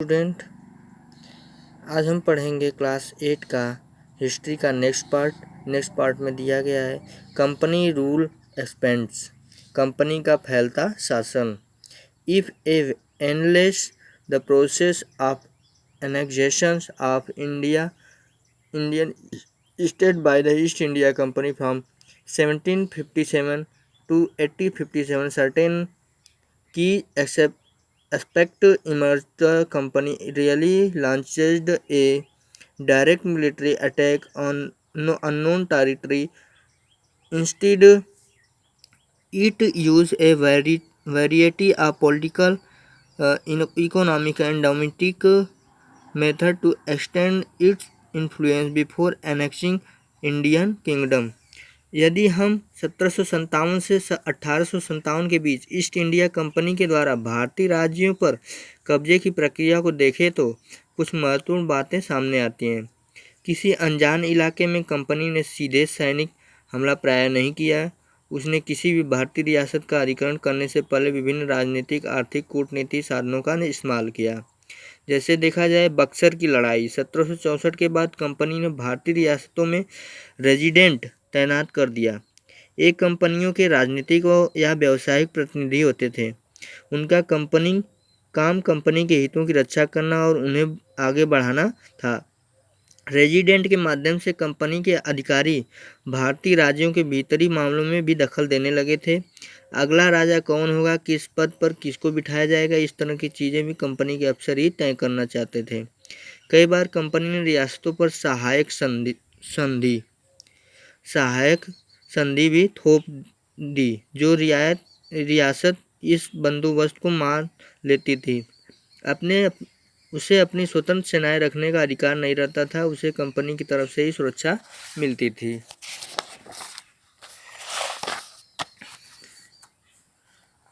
Student, आज हम पढ़ेंगे क्लास 8 का हिस्ट्री का नेक्स्ट पार्ट में दिया गया है कंपनी रूल एक्सपेंड्स। कंपनी का फैलता शासन। If A endless the process of annexation of Indian state by the east India company from 1757 to 1857 certain key aspect emerged. The company really launched a direct military attack on unknown territory. Instead, it used a variety of political, economic, and diplomatic methods to extend its influence before annexing Indian Kingdom. यदि हम 1757 से 1857 के बीच east India company के द्वारा भारतीय राज्यों पर कब्जे की प्रक्रिया को देखें तो कुछ महत्वपूर्ण बातें सामने आती हैं। किसी अनजान इलाके में कंपनी ने सीधे सैनिक हमला प्राय नहीं किया। उसने किसी भी भारतीय रियासत का अधिग्रहण करने से पहले विभिन्न राजनीतिक, आर्थिक, कूटनीतिक साधनों का इस्तेमाल किया। जैसे देखा जाए बक्सर की लड़ाई 1764 के बाद कंपनी ने भारतीय रियासतों में रेजिडेंट तैनात कर दिया। एक कंपनियों के राजनीतिक या व्यावसायिक प्रतिनिधि होते थे। उनका काम कंपनी के हितों की रक्षा करना और उन्हें आगे बढ़ाना था। रेजिडेंट के माध्यम से कंपनी के अधिकारी भारतीय राज्यों के भीतरी मामलों में भी दखल देने लगे थे। अगला राजा कौन होगा, किस पद पर किसको बिठाया जाएगा, इस तरह की चीज़ें भी कंपनी के अफसर ही तय करना चाहते थे। कई बार कंपनी ने रियासतों पर सहायक संधि भी थोप दी। जो रियासत इस बंदोबस्त को मान लेती थी, उसे अपनी स्वतंत्र सेनाएं रखने का अधिकार नहीं रहता था। उसे कंपनी की तरफ से ही सुरक्षा मिलती थी।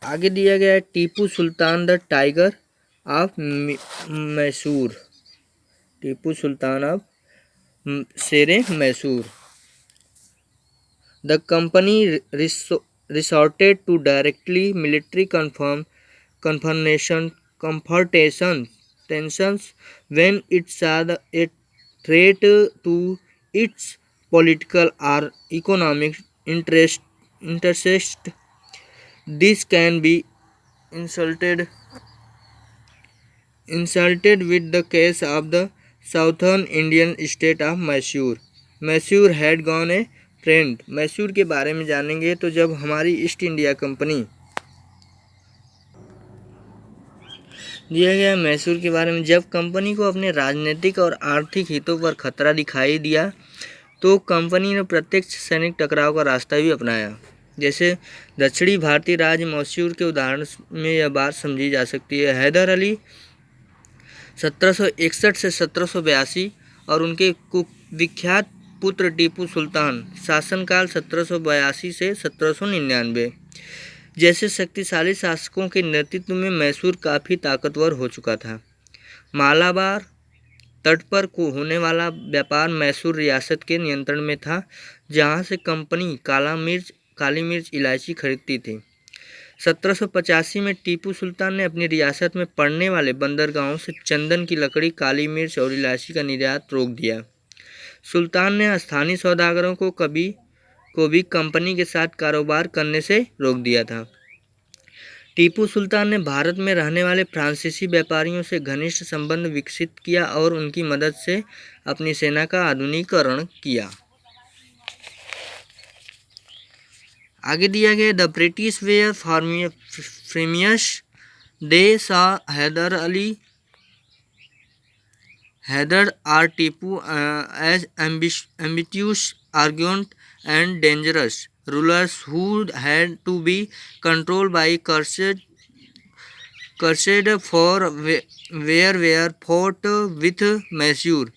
आगे दिया गया है Tipu Sultan the tiger of Mysore. Tipu Sultan of शेरे Mysore. The company resorted to directly military confrontations when it saw a threat to its political or economic interests. This can be insulted with the case of the southern Indian state of Mysore. Mysore had gone a trend. Mysore के बारे में जानेंगे तो जब हमारी east India company दिया गया मैसूर के बारे में, जब कंपनी को अपने राजनीतिक और आर्थिक हितों पर खतरा दिखाई दिया तो कंपनी ने प्रत्यक्ष सैनिक टकराव का रास्ता भी अपनाया। जैसे दक्षिणी भारतीय राज्य मैसूर के उदाहरण में यह बात समझी जा सकती है। हैदर अली 1761 से 1782 और उनके कुविख्यात पुत्र टीपू सुल्तान शासनकाल 1782 से 1799 जैसे शक्तिशाली शासकों के नेतृत्व में मैसूर काफ़ी ताकतवर हो चुका था। मालाबार तट पर होने वाला व्यापार मैसूर रियासत के नियंत्रण में था, जहां से कंपनी काली मिर्च इलायची खरीदती थी। 1785 में टीपू सुल्तान ने अपनी रियासत में पड़ने वाले बंदरगाहों से चंदन की लकड़ी, काली मिर्च और इलायची का निर्यात रोक दिया। सुल्तान ने स्थानीय सौदागरों को भी कंपनी के साथ कारोबार करने से रोक दिया था। टीपू सुल्तान ने भारत में रहने वाले फ्रांसीसी व्यापारियों से घनिष्ठ संबंध विकसित किया और उनकी मदद से अपनी सेना का आधुनिकीकरण किया। आगे दिया गया द ब्रिटिश वेयर फ्रेमियस दे सा Hyder or Tipu as ambitious, arrogant, and dangerous rulers who had to be controlled by cursed for were fought with Mysore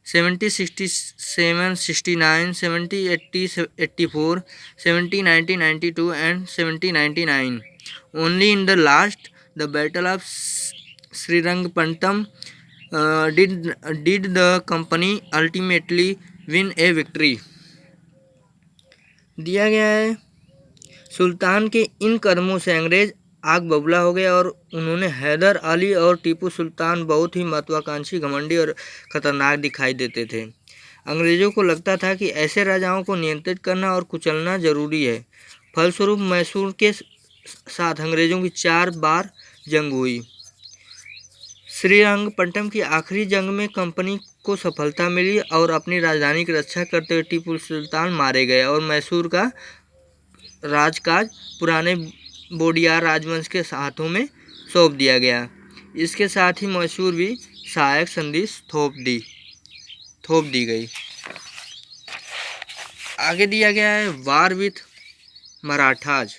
1767, 69, 1780, 84, 1790, 92, and 1799. Only in the last, the Battle of Srirangapatnam, did the company ultimately win a victory. दिया गया है सुल्तान के इन कदमों से अंग्रेज आग बबूला हो गया और उन्होंने हैदर अली और टीपू सुल्तान बहुत ही महत्वाकांक्षी, घमंडी और खतरनाक दिखाई देते थे। अंग्रेजों को लगता था कि ऐसे राजाओं को नियंत्रित करना और कुचलना जरूरी है। फलस्वरूप मैसूर के साथ अंग्रेजों की 4 बार जंग हुई। श्रीरंगपट्टनम की आखिरी जंग में कंपनी को सफलता मिली और अपनी राजधानी की रक्षा करते हुए टीपू सुल्तान मारे गए और मैसूर का राजकाज पुराने बोडियार राजवंश के हाथों में सौंप दिया गया। इसके साथ ही मैसूर भी सहायक संधि थोप दी गई। आगे दिया गया है वार विथ मराठाज,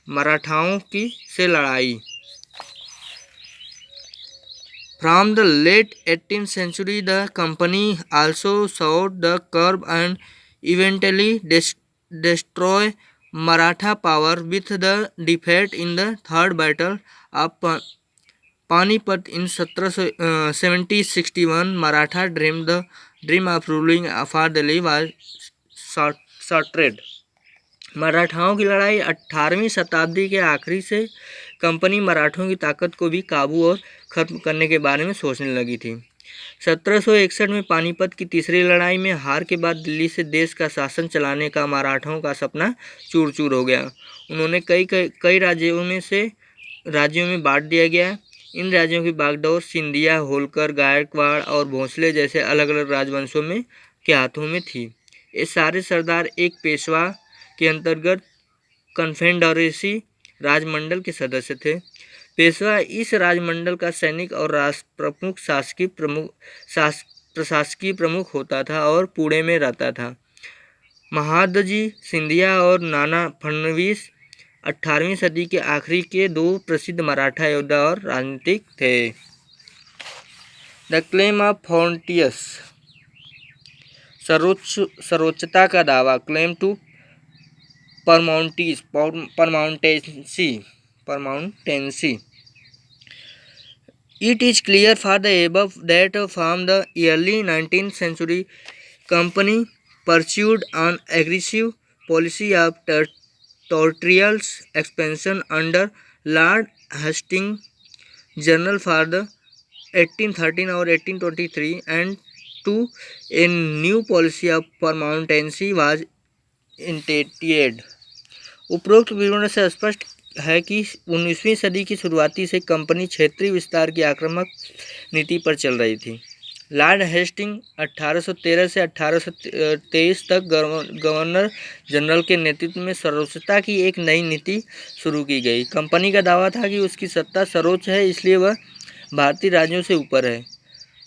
मराठाओं की से लड़ाई। From the late 18th century, the company also sought the curb and eventually destroy Maratha power with the defeat in the Third Battle of Panipat in 1761. Maratha dream of ruling Afar Delhi was shattered. मराठाओं की लड़ाई 18वीं शताब्दी के आखिरी से company मराठों की ताकत को भी काबू और खत्म करने के बारे में सोचने लगी थी। 1761 में पानीपत की तीसरी लड़ाई में हार के बाद दिल्ली से देश का शासन चलाने का मराठों का सपना चूर चूर हो गया। उन्होंने कई राज्यों में बांट दिया गया। इन राज्यों की बागडोर सिंधिया, होलकर, गायकवाड़ और भोंसले जैसे अलग अलग राजवंशों में के हाथों में थी। ये सारे सरदार एक पेशवा के अंतर्गत कन्फेडरेसी राजमंडल के सदस्य थे। पेशवा इस राजमंडल का सैनिक और राष्ट्र प्रमुख प्रशासकीय प्रमुख होता था और पुणे में रहता था। महादजी सिंधिया और नाना फडणवीस 18वीं सदी के आखिरी के 2 प्रसिद्ध मराठा योद्धा और राजनीतिक थे। द क्लेम ऑफ फ्रंटियर्स, सर्वोच्चता का दावा। Claim to permanency. It is clear for the above that from the early 19th century, company pursued an aggressive policy of territorial expansion under Lord Hastings, General for the 1813 or 1823, and to a new policy of permanency was इंटेटिएड। उपरोक्त विवरण से स्पष्ट है कि 19वीं सदी की शुरुआती से कंपनी क्षेत्रीय विस्तार की आक्रामक नीति पर चल रही थी। लॉर्ड हेस्टिंग 1813 से 1823 तक गवर्नर जनरल के नेतृत्व में सर्वोच्चता की एक नई नीति शुरू की गई। कंपनी का दावा था कि उसकी सत्ता सर्वोच्च है, इसलिए वह भारतीय राज्यों से ऊपर है।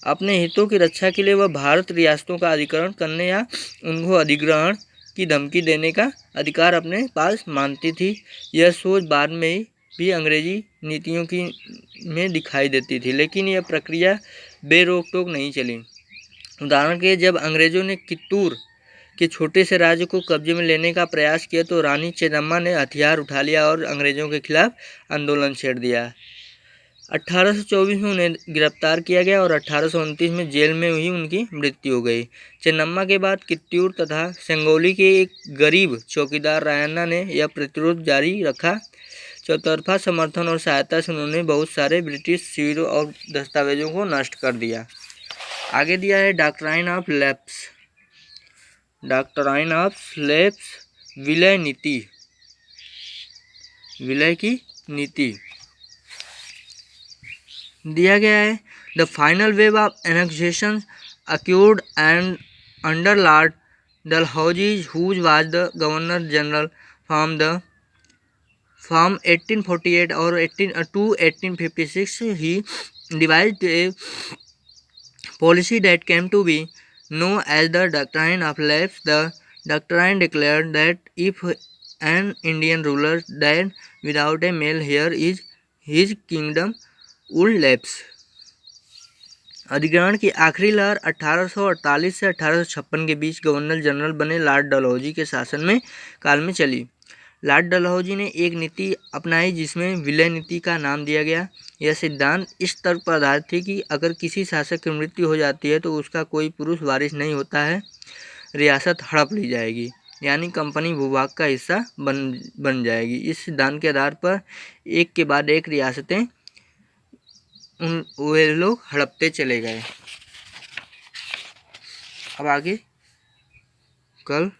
अपने हितों की रक्षा के लिए वह भारत रियासतों का अधिग्रहण करने या उनको अधिग्रहण की धमकी देने का अधिकार अपने पास मानती थी। यह सोच बाद में भी अंग्रेजी नीतियों में दिखाई देती थी, लेकिन यह प्रक्रिया बेरोक टोक नहीं चली। उदाहरण के जब अंग्रेजों ने कित्तूर के छोटे से राज्य को कब्जे में लेने का प्रयास किया तो रानी चेन्नम्मा ने हथियार उठा लिया और अंग्रेजों के खिलाफ आंदोलन छेड़ दिया। 1824 में उन्हें गिरफ्तार किया गया और 1829 में जेल में ही उनकी मृत्यु हो गई। चेन्नम्मा के बाद कित्तूर तथा सेंगोली के एक गरीब चौकीदार रायन्ना ने यह प्रतिरोध जारी रखा। चौतरफा समर्थन और सहायता से उन्होंने बहुत सारे ब्रिटिश शिविरों और दस्तावेजों को नष्ट कर दिया। आगे दिया है doctrine of lapse. Doctrine of lapse, विलय नीति, विलय की नीति दिया गया है। The final wave of annexation occurred and under lord Dalhousie, whose was the governor general from 1848 और 1856. He devised a policy that came to be known as the Doctrine of Lapse. The doctrine declared that if an Indian ruler died without a male heir, his kingdom would lapse. अधिग्रहण की आखिरी लहर 1848 से 1856 के बीच governor general बने Lord Dalhousie के शासन में काल में चली। लॉर्ड डलहौजी ने एक नीति अपनाई जिसमें विलय नीति का नाम दिया गया। यह सिद्धांत इस तर्क पर आधारित थी कि अगर किसी शासक की मृत्यु हो जाती है तो उसका कोई पुरुष वारिस नहीं होता है, रियासत हड़प ली जाएगी। यानी कंपनी भूभाग का हिस्सा बन जाएगी। इस सिद्धांत के आधार पर एक के बाद एक रियासतें वे लोग हड़पते चले गए। अब आगे कल